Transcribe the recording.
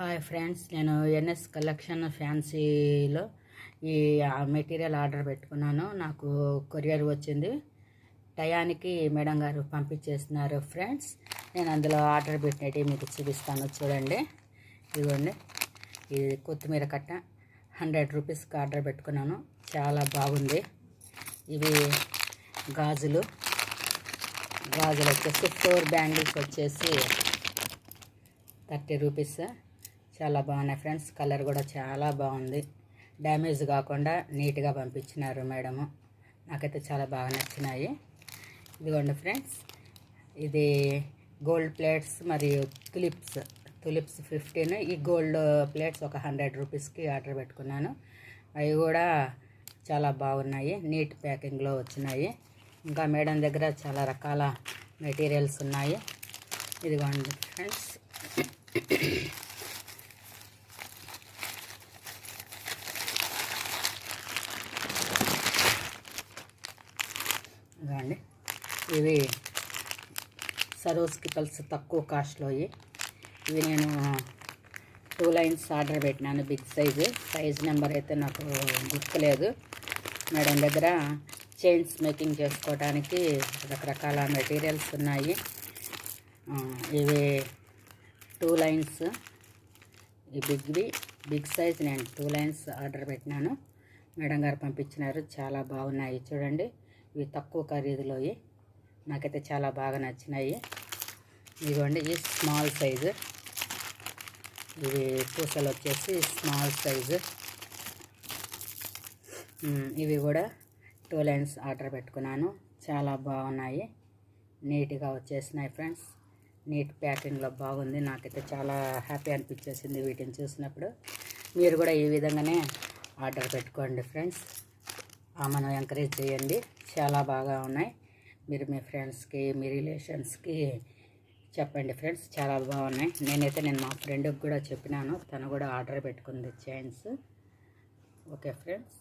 Hi friends, నేను NS collection ఫ్యాన్సీలో ఈ material order పెట్టుకున్నాను. నాకు కొరియర్ వచ్చింది. టయానికి మేడం గారు పంపించేస్తున్నారు ఫ్రెండ్స్. నేను అందులో ఆర్డర్ పెట్టినట్టు మీకు చూపిస్తాను. చూడండి, ఇదిగోండి, ఇది కొత్తిమీర కట్ట 100 రూపీస్కి ఆర్డర్ పెట్టుకున్నాను. చాలా బాగుంది. ఇవి గాజులు వచ్చేసి 4 బ్యాంగిల్స్ వచ్చేసి 30 రూపీస్. చాలా బాగున్నాయి ఫ్రెండ్స్. కలర్ కూడా చాలా బాగుంది. డ్యామేజ్ కాకుండా నీట్గా పంపించినారు మేడము. నాకైతే చాలా బాగా నచ్చినాయి. ఇదిగోండి ఫ్రెండ్స్, ఇది గోల్డ్ ప్లేట్స్ మరియు తులిప్స్ 15. ఈ గోల్డ్ ప్లేట్స్ ఒక 100 రూపీస్కి ఆర్డర్ పెట్టుకున్నాను. అవి కూడా చాలా బాగున్నాయి. నీట్ ప్యాకింగ్లో వచ్చినాయి. ఇంకా మేడం దగ్గర చాలా రకాల మెటీరియల్స్ ఉన్నాయి. ఇదిగోండి ఫ్రెండ్స్, ఇవ్వండి, ఇవి సరోజ్కి పల్స్ తక్కువ కాస్ట్లో. ఇవి నేను 2 లైన్స్ ఆర్డర్ పెట్టినాను. బిగ్ సైజ్ నెంబర్ అయితే నాకు గుర్తులేదు. మేడం దగ్గర చైన్స్ మేకింగ్ చేసుకోవడానికి రకరకాల మెటీరియల్స్ ఉన్నాయి. ఇవి 2 లైన్స్, ఈ బిగ్ సైజ్ నేను 2 లైన్స్ ఆర్డర్ పెట్టినాను. మేడం గారు పంపించినారు. చాలా బాగున్నాయి. చూడండి, ఇవి తక్కువ ఖరీదులో. నాకైతే చాలా బాగా నచ్చినాయి. ఇదిగోండి, ఈ స్మాల్ సైజు. ఇవి పూసలు వచ్చేసి స్మాల్ సైజు. ఇవి కూడా 2 లైన్స్ ఆర్డర్ పెట్టుకున్నాను. చాలా బాగున్నాయి. నీట్గా వచ్చేసినాయి ఫ్రెండ్స్. నీట్ ప్యాకింగ్లో బాగుంది. నాకైతే చాలా హ్యాపీ అనిపించేసింది వీటిని చూసినప్పుడు. మీరు కూడా ఈ విధంగానే ఆర్డర్ పెట్టుకోండి ఫ్రెండ్స్. మనం ఎంకరేజ్ చేయండి. చాలా బాగా ఉన్నాయి. మీరు మీ ఫ్రెండ్స్కి, మీ రిలేషన్స్కి చెప్పండి ఫ్రెండ్స్. చాలా బాగున్నాయి. నేను మా ఫ్రెండ్కి కూడా చెప్పినాను. తను కూడా ఆర్డర్ పెట్టుకుంది చైన్స్. Okay friends.